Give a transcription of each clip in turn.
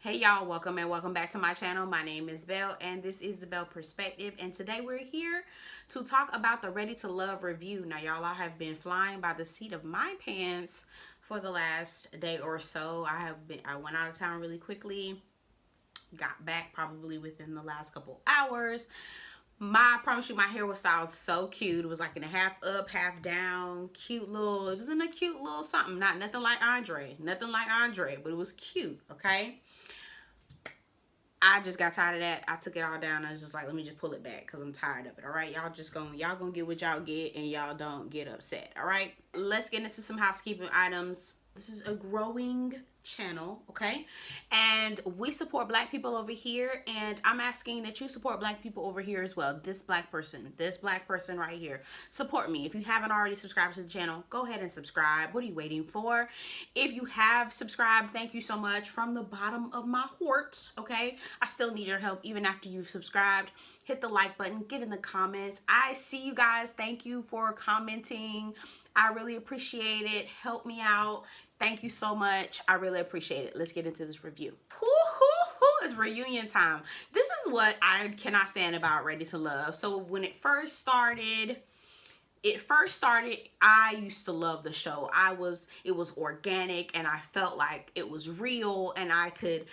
Hey y'all, welcome and welcome back to my channel. My name is Belle and this is the Belle Perspective, and today we're here to talk about the Ready to Love review. Now y'all, I have been flying by the seat of my pants for the last day or so. I went out of town really quickly, got back probably within the last couple hours. I promise you, my hair was styled so cute. It was like in a half up, half down, cute little, it was in a cute little something. Nothing like Andre, but it was cute, okay? I just got tired of that. I took it all down. I was just like, let me just pull it back because I'm tired of it. All right, y'all gonna get what y'all get, and y'all don't get upset. All right, let's get into some housekeeping items. This is a growing channel, okay? And we support black people over here, and I'm asking that you support black people over here as well. This black person right here, support me. If you haven't already subscribed to the channel, go ahead and subscribe. What are you waiting for? If you have subscribed, thank you so much from the bottom of my heart, okay? I still need your help even after you've subscribed. Hit the like button, get in the comments. I see you guys. Thank you for commenting. I really appreciate it. Help me out. Thank you so much. I really appreciate it. Let's get into this review. It's reunion time. This is what I cannot stand about Ready to Love. So when it first started, I used to love the show. It was organic, and I felt like it was real, and I could,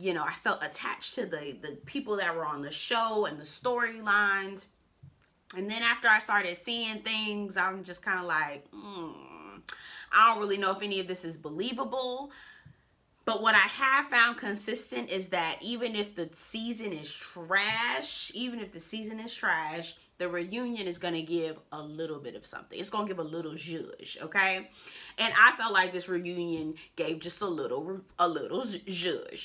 I felt attached to the people that were on the show and the storylines. And then after I started seeing things, I'm just kind of like, I don't really know if any of this is believable. But what I have found consistent is that even if the season is trash, the reunion is going to give a little bit of something. It's going to give a little zhuzh, okay? And I felt like this reunion gave just a little zhuzh,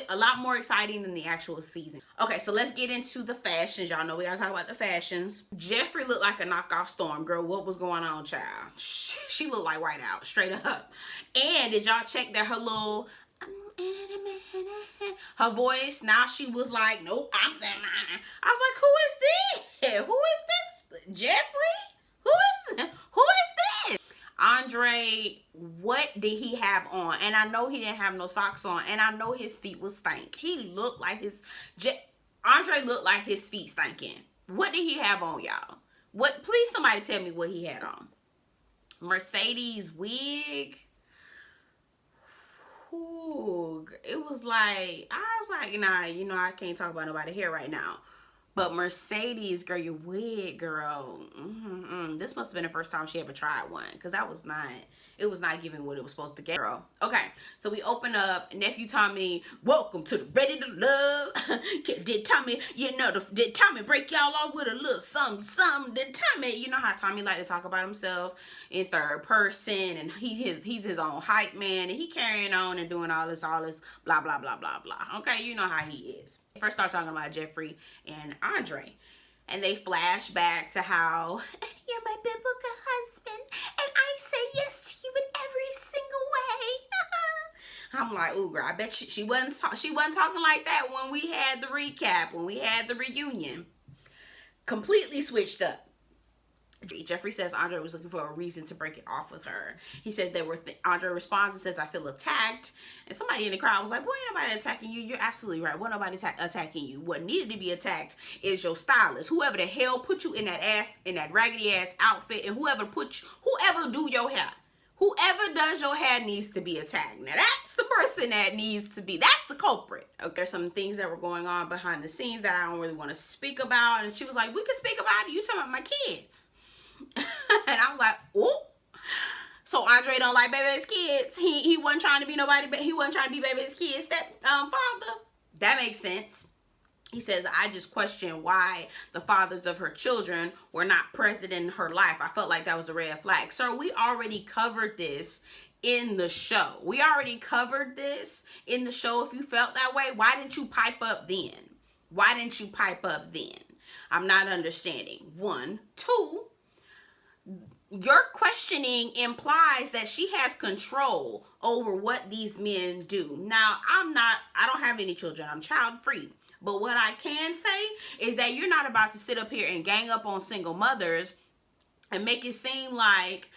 a lot more exciting than the actual season. Okay, so let's get into the fashions. Y'all know we got to talk about the fashions. Jeffri looked like a knockoff Storm. Girl, what was going on, child? She looked like White Out, straight up. And did y'all check that her voice, now she was like, nope, I'm that. I was like, who is this? Who is this? Jeffri? Who is this? Andre, what did he have on? And I know he didn't have no socks on, and I know his feet was stank. Andre looked like his feet stinking. What did he have on, y'all? Please somebody tell me what he had on. Mercedes wig. Ooh, it was like, I was like, nah, I can't talk about nobody's hair right now. But Mercedes, girl, your wig, girl. This must have been the first time she ever tried one, because it was not giving what it was supposed to get, girl. Okay, so we open up. Nephew Tommy, welcome to the Ready to Love. Did Tommy break y'all off with a little something? Did Tommy, you know how Tommy like to talk about himself in third person, and he's his own hype man, and he carrying on and doing all this blah, blah, blah, blah, blah. Okay, you know how he is. First start talking about Jeffri and Andre, and they flash back to how you're my biblical husband and I say yes to you in every single way. I'm like, ooh, girl, I bet she wasn't talking like that when we had the recap, when we had the reunion. Completely switched up. Jeffri says Andre was looking for a reason to break it off with her. He said Andre responds and says, I feel attacked. And somebody in the crowd was like, boy, ain't nobody attacking you. You're absolutely right. Wasn't nobody attacking you. What needed to be attacked is your stylist. Whoever the hell put you in that raggedy ass outfit, and whoever do your hair. Whoever does your hair needs to be attacked. Now that's the person that needs to be, that's the culprit. Okay, there's some things that were going on behind the scenes that I don't really want to speak about. And she was like, we can speak about it. You talking about my kids. And I was like, ooh. So Andre don't like baby's kids. He wasn't trying to be nobody, but he wasn't trying to be baby's kid's father. That makes sense. He says, I just question why the fathers of her children were not present in her life. I felt like that was a red flag. Sir, we already covered this in the show. If you felt that way, why didn't you pipe up then? I'm not understanding. 1, 2, your questioning implies that she has control over what these men do. Now, I don't have any children. I'm child free. But what I can say is that you're not about to sit up here and gang up on single mothers and make it seem like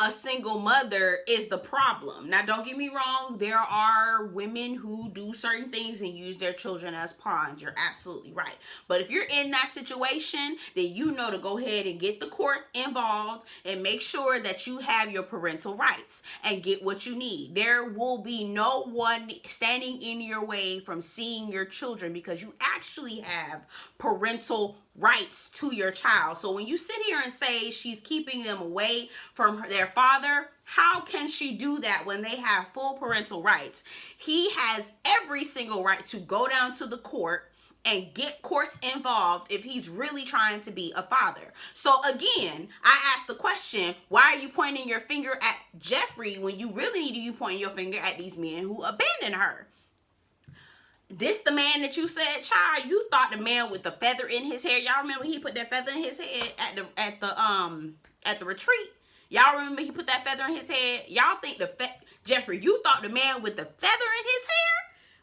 a single mother is the problem. Now, don't get me wrong. There are women who do certain things and use their children as pawns. You're absolutely right. But if you're in that situation, then you know to go ahead and get the court involved and make sure that you have your parental rights and get what you need. There will be no one standing in your way from seeing your children because you actually have parental rights to your child. So when you sit here and say she's keeping them away from their father, how can she do that when they have full parental rights? He has every single right to go down to the court and get courts involved if he's really trying to be a father. So again, I ask the question, why are you pointing your finger at Jeffri when you really need to be pointing your finger at these men who abandoned her? This the man that you said, child, you thought the man with the feather in his hair. Y'all remember he put that feather in his head at the retreat? Y'all remember he put that feather in his head? Y'all think Jeffri, you thought the man with the feather in his hair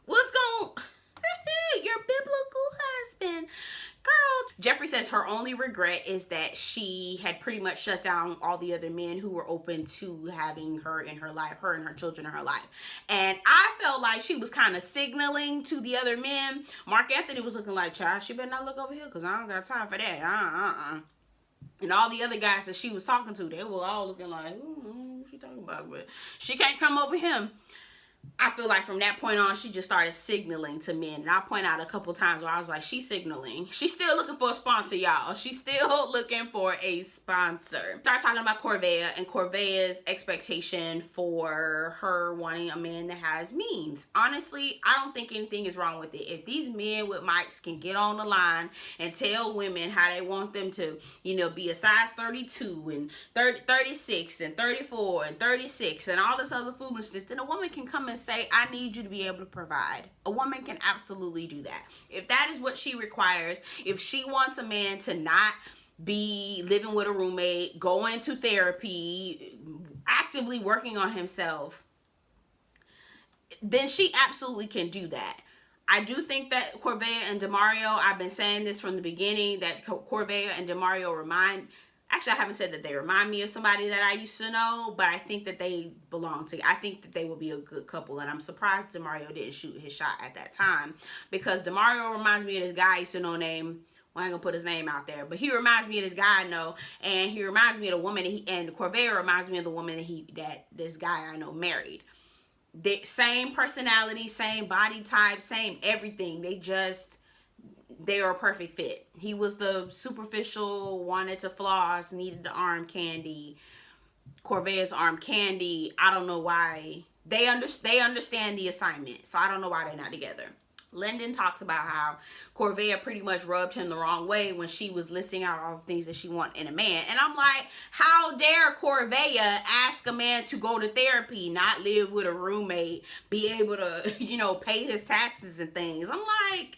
was going your biblical husband. Girl, Jeffri says her only regret is that she had pretty much shut down all the other men who were open to having her in her life, her and her children in her life. And I felt like she was kind of signaling to the other men. Mark Anthony was looking like, child, she better not look over here because I don't got time for that. And all the other guys that she was talking to, they were all looking like, what she talking about? But she can't come over him. I feel like from that point on, she just started signaling to men. And I'll point out a couple times where I was like, she's signaling. She's still looking for a sponsor, y'all. She's still looking for a sponsor. Start talking about Corvair and Corvair's expectation for her wanting a man that has means. Honestly, I don't think anything is wrong with it. If these men with mics can get on the line and tell women how they want them to, you know, be a size 32 and 36 and 34 and 36 and all this other foolishness, then a woman can come and say, I need you to be able to provide. A woman can absolutely do that. If that is what she requires, if she wants a man to not be living with a roommate, going to therapy, actively working on himself, then she absolutely can do that. I do think that Corvair and DeMario, I've been saying this from the beginning, that Corvair and DeMario actually, I haven't said that they remind me of somebody that I used to know, but I think that they belong together. I think that they will be a good couple, and I'm surprised DeMario didn't shoot his shot at that time, because DeMario reminds me of this guy I used to know named, well, I ain't gonna put his name out there, but he reminds me of this guy I know, and he reminds me of the woman and Corvair reminds me of the woman that this guy I know married. The same personality, same body type, same everything. They are a perfect fit. He was the superficial, wanted to floss, needed the arm candy. Corvair's arm candy. I don't know why. They understand the assignment. So I don't know why they're not together. Lyndon talks about how Corvair pretty much rubbed him the wrong way when she was listing out all the things that she wants in a man. And I'm like, how dare Corvair ask a man to go to therapy, not live with a roommate, be able to, you know, pay his taxes and things. I'm like,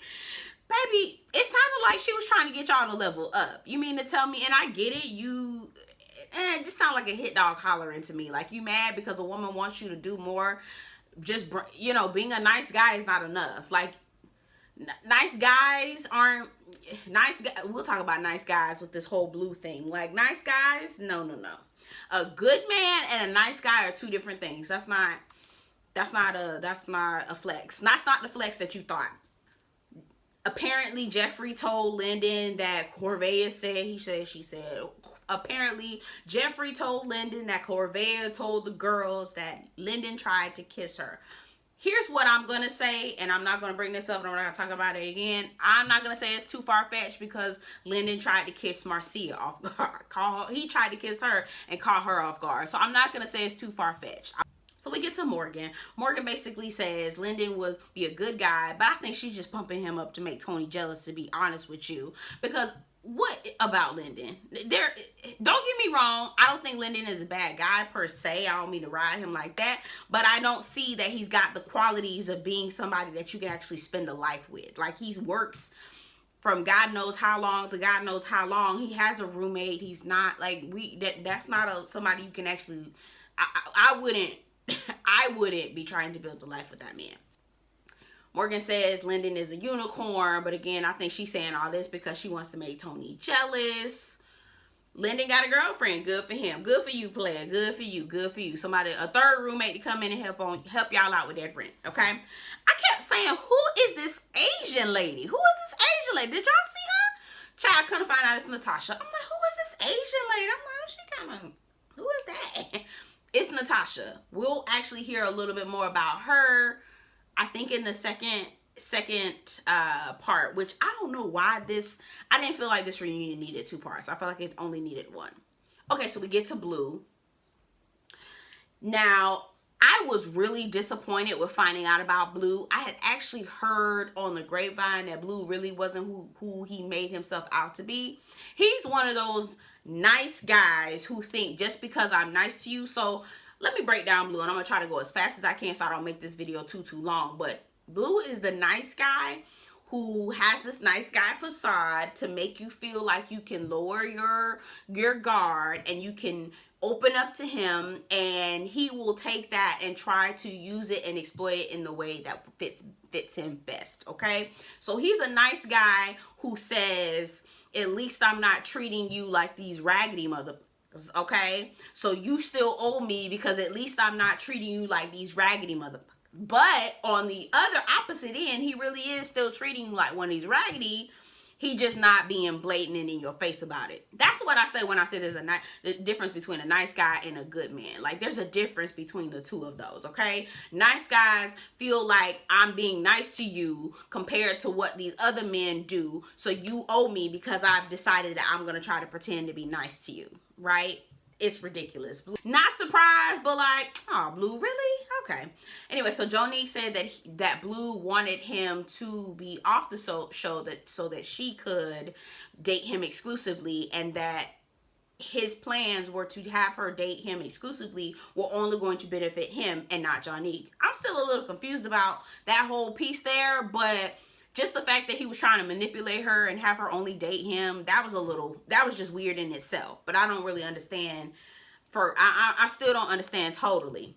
baby, it sounded like she was trying to get y'all to level up. You mean to tell me, and I get it, it just sounds like a hit dog hollering to me. Like, you mad because a woman wants you to do more. Just, you know, being a nice guy is not enough. Like, nice guys aren't, we'll talk about nice guys with this whole blue thing. Like, nice guys, no. A good man and a nice guy are two different things. That's not a flex. That's not the flex that you thought. Apparently, Jeffri told Lyndon that Corvair said, she said. Apparently, Jeffri told Lyndon that Corvair told the girls that Lyndon tried to kiss her. Here's what I'm going to say, and I'm not going to bring this up, and I'm not going to talk about it again. I'm not going to say it's too far-fetched because Lyndon tried to kiss Marcia off guard. He tried to kiss her and caught her off guard. So I'm not going to say it's too far-fetched. So we get to Morgan. Morgan basically says Lyndon would be a good guy, but I think she's just pumping him up to make Tony jealous, to be honest with you. Because what about Lyndon? Don't get me wrong, I don't think Lyndon is a bad guy per se. I don't mean to ride him like that, but I don't see that he's got the qualities of being somebody that you can actually spend a life with. Like, he works from God knows how long to God knows how long. He has a roommate. He's not like that's not somebody you can actually. I wouldn't be trying to build a life with that man. Morgan says Lyndon is a unicorn, but again, I think she's saying all this because she wants to make Tony jealous. Lyndon got a girlfriend. Good for him. Good for you, player. Good for you. Good for you. Somebody, a third roommate to come in and help y'all out with that rent. Okay. I kept saying, who is this Asian lady? Who is this Asian lady? Did y'all see her? Child, come to find out it's Natasha. I'm like, who is this Asian lady? I'm like, she kind of, who is that? It's Natasha. We'll actually hear a little bit more about her, I think, in the second part, which I don't know why I didn't feel like this reunion needed 2 parts. I felt like it only needed 1. Okay, so we get to Blue. Now, I was really disappointed with finding out about Blue. I had actually heard on the grapevine that Blue really wasn't who he made himself out to be. He's one of those nice guys who think just because I'm nice to you. So let me break down Blue, and I'm gonna try to go as fast as I can so I don't make this video too long. But Blue is the nice guy who has this nice guy facade to make you feel like you can lower your guard and you can open up to him, and he will take that and try to use it and exploit it in the way that fits him best. Okay, so he's a nice guy who says, at least I'm not treating you like these raggedy motherfuckers. Okay, so you still owe me because at least I'm not treating you like these raggedy motherfuckers. But on the other opposite end, he really is still treating you like one of these raggedy. He just not being blatant and in your face about it. That's what I say when I say there's the difference between a nice guy and a good man. Like, there's a difference between the two of those, okay? Nice guys feel like I'm being nice to you compared to what these other men do. So you owe me because I've decided that I'm going to try to pretend to be nice to you, right? It's ridiculous. Not surprised, but like, oh, Blue, really? Okay. Anyway, so Jonique said that Blue wanted him to be off the show so that she could date him exclusively, and that his plans were to have her date him exclusively were only going to benefit him and not Jonique. I'm still a little confused about that whole piece there, but just the fact that he was trying to manipulate her and have her only date him, that was just weird in itself. But I don't really understand. I still don't understand totally.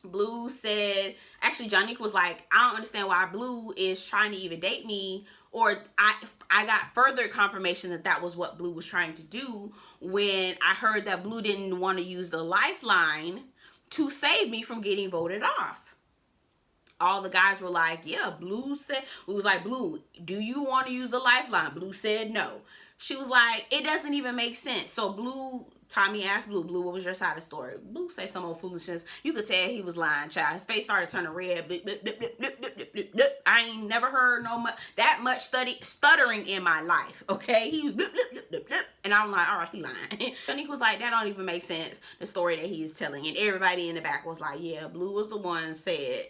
Blue said, actually Jonique was like, I don't understand why Blue is trying to even date me. Or I got further confirmation that was what Blue was trying to do when I heard that Blue didn't want to use the lifeline to save me from getting voted off. All the guys were like, yeah, Blue said, we was like, Blue, do you want to use the lifeline? Blue said no. She was like, it doesn't even make sense. So Tommy asked Blue, what was your side of the story? Blue say some old foolishness. You could tell he was lying, child. His face started turning red. I ain't never heard that much stuttering in my life, okay? He was and I'm like, all right, he lying. Jonique was like, that don't even make sense, the story that he's telling. And everybody in the back was like, yeah, Blue was the one said,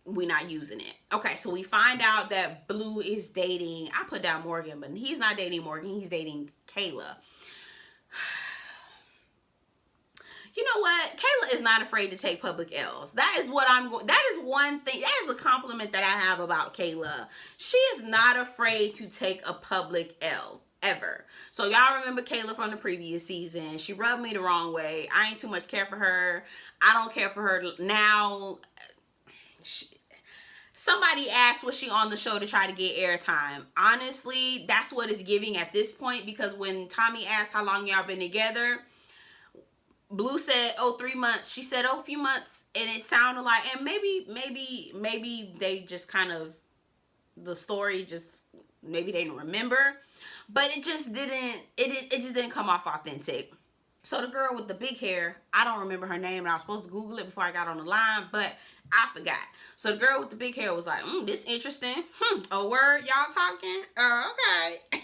we're not using it. Okay, so we find out that Blue is dating, I put down Morgan, but he's not dating Morgan, he's dating Kayla. You know what? Kayla is not afraid to take public L's. That is what that is one thing, that is a compliment that I have about Kayla. She is not afraid to take a public L. Ever. So y'all remember Kayla from the previous season. She rubbed me the wrong way. I ain't too much care for her. I don't care for her now. Somebody asked, was she on the show to try to get airtime? Honestly, that's what it's giving at this point, because when Tommy asked how long y'all been together, Blue said, oh, 3 months. She said, oh, a few months. And it sounded like, and maybe they just kind of, the story just, maybe they didn't remember. But it just didn't, it just didn't come off authentic. So the girl with the big hair, I don't remember her name, and I was supposed to Google it before I got on the line, but I forgot. So the girl with the big hair was like, this interesting. A word, y'all talking? Okay.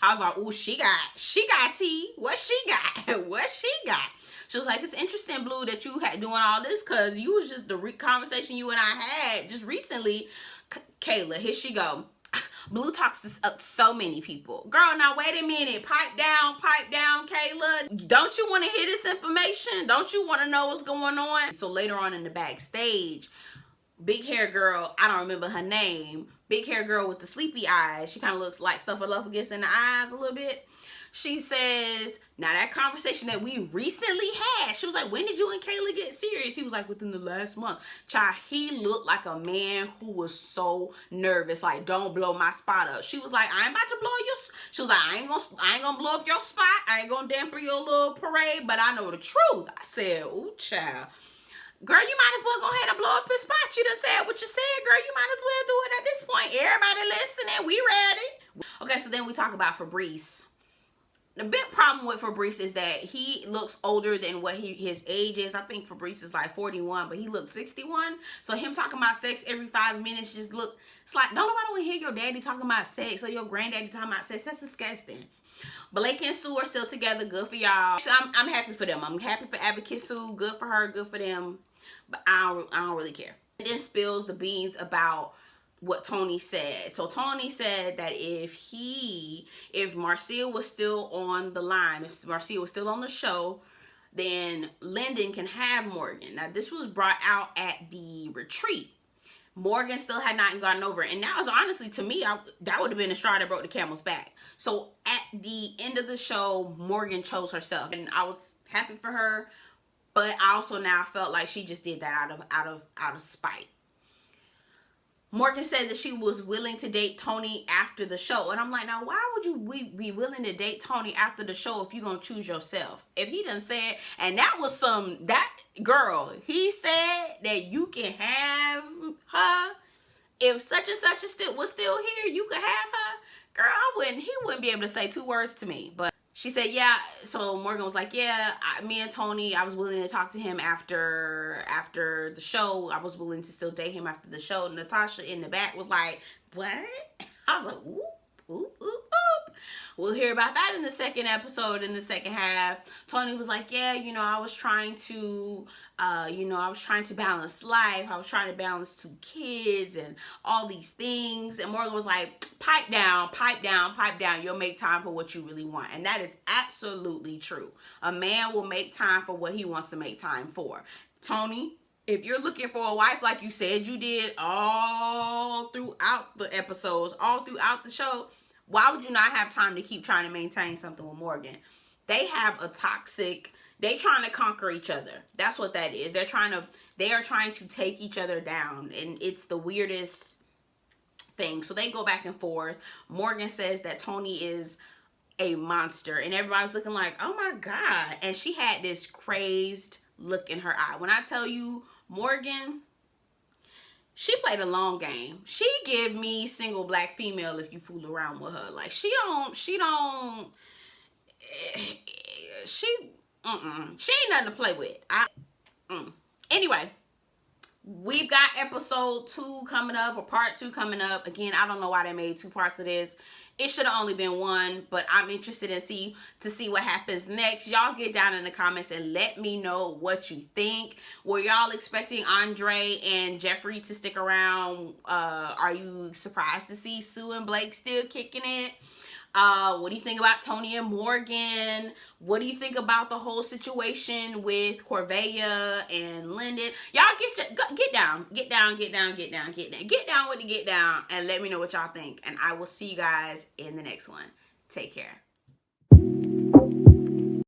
I was like, oh, she got tea. What she got? What she got? She was like, it's interesting, Blue, that you had doing all this, because you was just the conversation you and I had just recently. Kayla, here she go. Blue talks to so many people. Girl, now wait a minute. Pipe down, Kayla. Don't you want to hear this information? Don't you want to know what's going on? So later on in the backstage, big hair girl, I don't remember her name, big hair girl with the sleepy eyes, she kind of looks like Stuff a Love Against in the eyes a little bit. She says, now that conversation that we recently had, she was like, when did you and Kayla get serious? He was like, within the last month. Child, he looked like a man who was so nervous, like, don't blow my spot up. She was like, I ain't about to blow your, she was like, I ain't gonna blow up your spot. I ain't gonna damper your little parade, but I know the truth. I said, ooh, child. Girl, you might as well go ahead and blow up his spot. You done said what you said, girl. You might as well do it at this point. Everybody listening, we ready. Okay, so then we talk about Febreze. The big problem with Febreze is that he looks older than what his age is. I think Febreze is like 41, but he looks 61. So him talking about sex every 5 minutes just look, it's like, don't nobody want to hear your daddy talking about sex or your granddaddy talking about sex. That's disgusting. Blake and Sue are still together. Good for y'all. So I'm happy for them. I'm happy for Advocate Sue. Good for her. Good for them. But I don't really care. And then spills the beans about what Tony said. So Tony said that if Marcia was still on the line, if Marcia was still on the show, then Lyndon can have Morgan. Now this was brought out at the retreat. Morgan still had not gotten over it. And that was honestly, to me, that would have been the straw that broke the camel's back. So at the end of the show, Morgan chose herself. And I was happy for her. But I also now felt like she just did that out of spite. Morgan said that she was willing to date Tony after the show. And I'm like, now why would you be willing to date Tony after the show if you're going to choose yourself? If he done said, and that was that girl, he said that you can have her. If such and such was still here, you could have her. Girl, he wouldn't be able to say 2 words to me. But she said, yeah. So Morgan was like, yeah, me and Tony, I was willing to talk to him after the show. I was willing to still date him after the show. Natasha in the back was like, what? I was like, oop, oop, oop, oop. We'll hear about that in the second episode, in the second half. Tony was like, yeah, I was trying to, balance life. I was trying to balance 2 kids and all these things. And Morgan was like, pipe down, pipe down, pipe down. You'll make time for what you really want. And that is absolutely true. A man will make time for what he wants to make time for. Tony, if you're looking for a wife like you said you did all throughout the episodes, all throughout the show, why would you not have time to keep trying to maintain something with Morgan? They have a toxic, they trying to conquer each other. That's what that is. They are trying to take each other down. And it's the weirdest thing. So they go back and forth. Morgan says that Tony is a monster. And everybody's looking like, oh my God. And she had this crazed look in her eye. When I tell you, Morgan, she played a long game. She give me single black female if you fool around with her. Like, she ain't nothing to play with. Anyway, we've got episode 2 coming up, or part 2 coming up. Again, I don't know why they made 2 parts of this. It should have only been 1, but I'm interested to see what happens next. Y'all get down in the comments and let me know what you think. Were y'all expecting Andre and Jeffri to stick around? Are you surprised to see Sue and Blake still kicking it? What do you think about Tony and Morgan? What do you think about the whole situation with Corvair and Linden? Y'all get down with the get down, and let me know what y'all think. And I will see you guys in the next one. Take care.